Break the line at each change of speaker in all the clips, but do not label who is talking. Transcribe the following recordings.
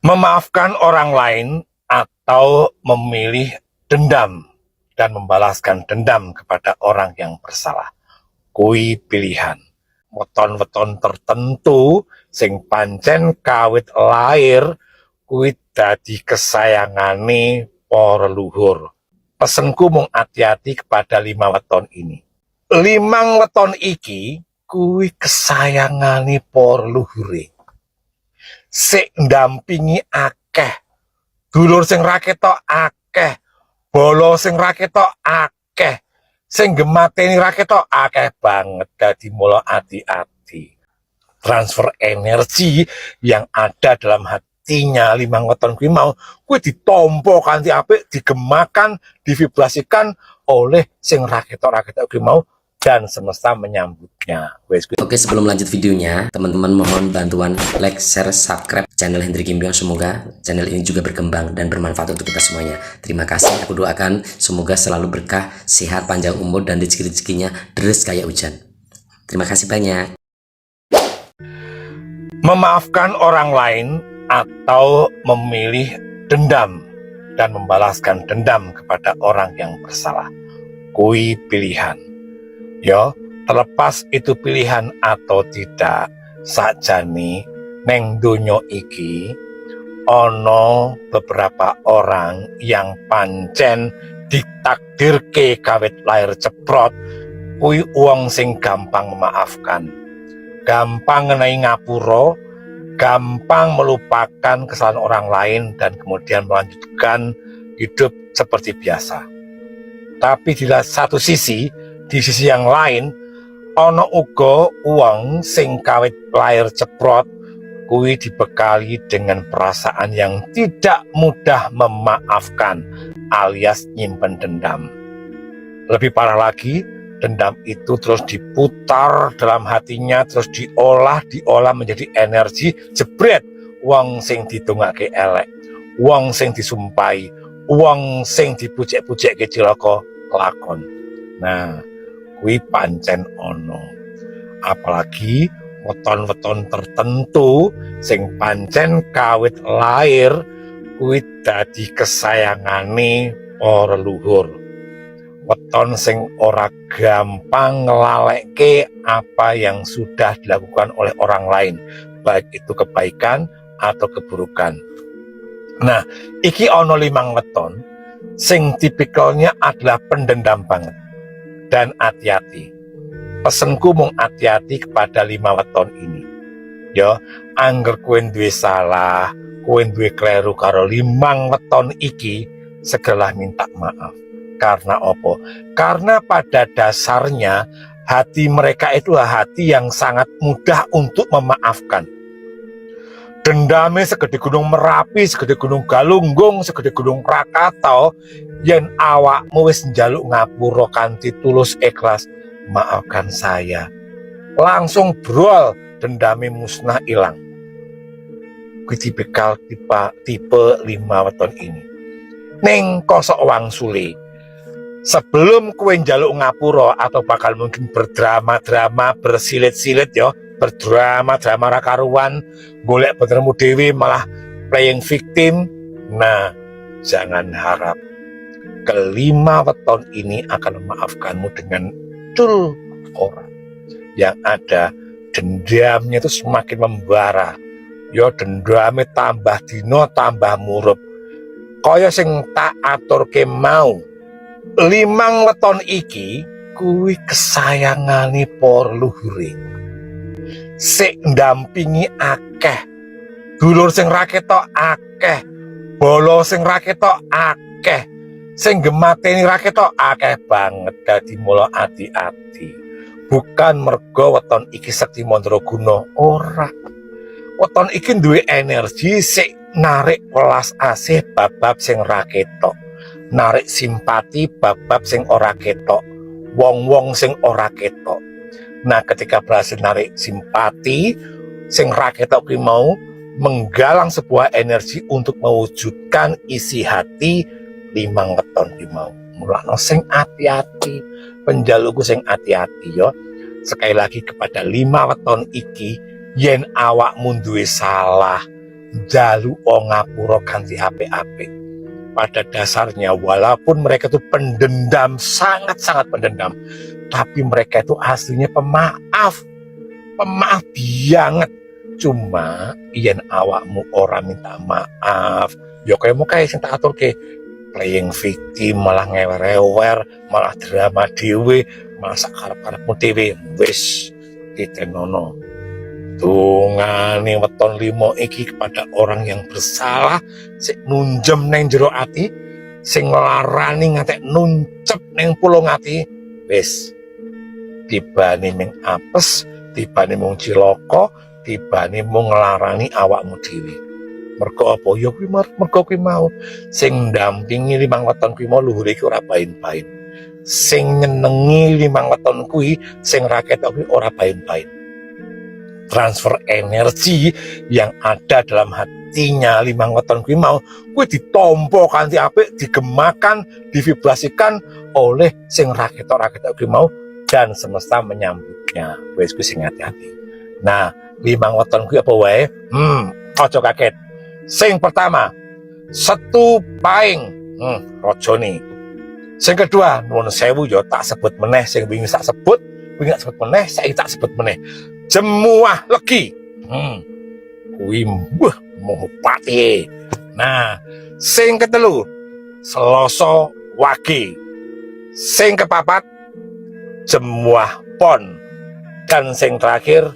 Memaafkan orang lain atau memilih dendam dan membalaskan dendam kepada orang yang bersalah. Kui pilihan. Weton-weton tertentu sing pancen kawit lair kui dadi kesayangane para luhur. Pesenku mung hati-hati kepada 5 weton ini. 5 weton iki kui kesayangane para luhure. Sik ndampingi akeh, dulur sing ra ketok akeh, bolo sing ra ketok akeh, sing gemateni ra ketok akeh banget. Dadi mula hati-hati. Transfer energi yang ada dalam hatinya 5 weton kuwi mau kuwi ditampa kanthi apik, digemakan, divibrasikan oleh sing ra ketok kuwi mau, dan semesta menyambutnya.
Oke, sebelum lanjut videonya, teman-teman mohon bantuan like, share, subscribe channel Hendrik Gimbyong. Semoga channel ini juga berkembang dan bermanfaat untuk kita semuanya. Terima kasih, aku doakan semoga selalu berkah, sehat, panjang umur, dan rezeki-rezekinya deres kayak hujan. Terima kasih banyak.
Memaafkan orang lain atau memilih dendam dan membalaskan dendam kepada orang yang bersalah. Kui pilihan. Yo, terlepas itu pilihan atau tidak, sakjane neng donya iki ono beberapa orang yang pancen ditakdirke kawit lahir ceprot kui wong sing gampang memaafkan, gampang ngenai ngapura, gampang melupakan kesalahan orang lain dan kemudian melanjutkan hidup seperti biasa. Tapi di satu sisi, di sisi yang lain, ono uga uang sing kawit lahir ceprot kuwi dibekali dengan perasaan yang tidak mudah memaafkan alias nyimpen dendam. Lebih parah lagi, dendam itu terus diputar dalam hatinya, terus diolah menjadi energi, jebret wong sing ditungake elek, wong sing disumpahi, wong sing dipucek-pucekke cilaka kelakon. Nah, kuwi pancen ono. Apalagi weton-weton tertentu sing pancen kawit lair kuwi dadi kesayangane para luhur. Weton sing ora gampang ngelalekke apa yang sudah dilakukan oleh orang lain, baik itu kebaikan atau keburukan. Nah, iki ono 5 weton sing tipikalnya adalah pendendam banget. Dan hati-hati. Pesenku mung hati-hati kepada 5 weton ini. Yo, angger kowe duwe salah, kowe duwe kleru karo 5 weton iki, segeralah minta maaf. Karena apa? Karena pada dasarnya hati mereka itu hati yang sangat mudah untuk memaafkan. Dendame segede gunung Merapi, segede gunung Galunggung, segede gunung Krakatau, yen awakmu wis njaluk ngapura kanthi tulus ikhlas, maafkan saya, langsung brol, dendame musnah ilang. Kuwi tipikal tipe 5 weton ini. Ning kosok wangsule, sebelum kowe njaluk ngapura atau bakal mungkin berdrama-drama, bersilit-silit yo, berdrama-drama ra karuan, golek benermu dewi malah playing victim. Nah, jangan harap kelima weton ini akan memaafkanmu dengan tul orang. Yang ada dendamnya itu semakin membara. Yo, dendamnya tambah dino tambah murup. Kaya sing tak aturke mau. 5 weton iki kuwi kesayangane para luhure. Sik ndampingi akeh, dulur sing ra ketok akeh, bolo sing ra ketok akeh, sing gemateni ra ketok akeh banget. Dadi mula hati-hati. Bukan mergo weton iki sekti mandraguna, ora. Weton iki duwe energi sik narik welas asih bab sing ra ketok, narik simpati bab sing ora ketok, wong-wong sing ora ketok. Nah, ketika berhasil narik simpati sing ra ketok kuwi mau, menggalang sebuah energi untuk mewujudkan isi hati 5 weton kuwi mau. Mulane sing hati-hati, penjalukku sing hati-hati yo. Sekali lagi kepada 5 weton iki, yen awakmu duwe salah, njaluk ngapura kanthi apik-apik. Pada dasarnya walaupun mereka itu pendendam, sangat-sangat pendendam, tapi mereka itu aslinya pemaaf banget. Cuma yen awakmu orang minta maaf, ya kayak mau kayak sing tak aturke, playing victim, malah ngewer-ewer, malah drama dhewe, malah sakarep-karepmu dhewe. Wis ditenono. Dungane weton 5 iki kepada orang yang bersalah, sing nunjem neng jero ati, sing nglarani ngantek nuncep neng pulung ati. Wis tibane mung apes, tibane mung cilaka, tibane mung nglarani awakmu dhewe. Mergo apa? Ya kuwi mergo kuwi mau sing ndampingi 5 weton kuwi mau luhure iki ora bain-bain. Sing nyenengi 5 weton kuwi, sing raket kuwi ora bain-bain. Transfer energi yang ada dalam hatinya 5 weton kuwi mau kuwi ditompo kanthi apik, digemakan, divibrasikan oleh sing raket kuwi mau dan semesta menyambutnya. Wis kuwi sing hati-hati. Nah, 5 weton kuwi apa wae? Aja kaget. Sing pertama, Setu Paing, rajane. Sing kedua, nuwun sewu ya tak sebut meneh sing wingi tak sebut, wingi tak sebut meneh, saiki tak sebut meneh. Jemuah Legi. Kuwi moh pati. Nah, sing ketelu, Selasa Wage. Sing kepapat, Jemuah Pon. Dan sing terakhir,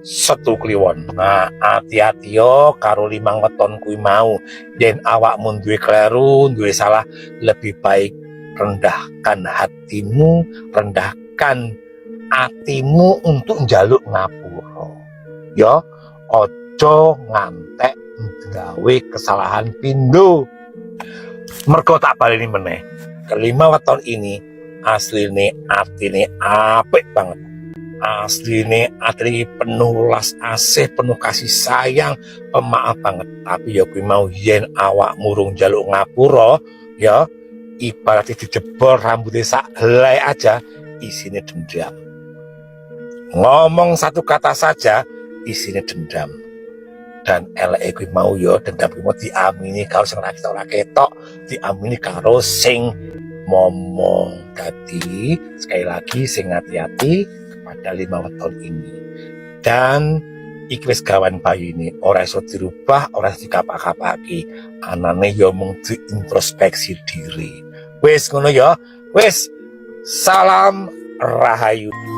Setu Kliwon. Nah, hati-hati yo karo 5 weton kuwi mau. Yen awakmu duwe kleru, duwe salah, lebih baik rendahkan hatimu, rendahkan atimu untuk njaluk ngapura. Ya, ojo ngantek gawe kesalahan pindho. Mergo tak baleni meneh. Kelima weton ini asline artine apik banget. Asline atri penuh welas asih, penuh kasih sayang, pemaaf banget. Tapi ya kuwi mau yen awakmu rung njaluk ngapura, ya ibaratnya dijebol rambutnya sak helai aja, isinya dendam. Ngomong satu kata saja isinya dendam. Dan eleke kuwi mau ya dendam kuwi mau diamini karo sing ora ketok, diamini karo sing momong. Dadi sekali lagi sing hati-hati kepada 5 weton ini. Dan iki wis gawan bayi ini ora iso dirubah, ora iso dikapak-kapaki. Anane ya mung diintrospeksi diri. Wis ngono ya. Wis salam rahayu.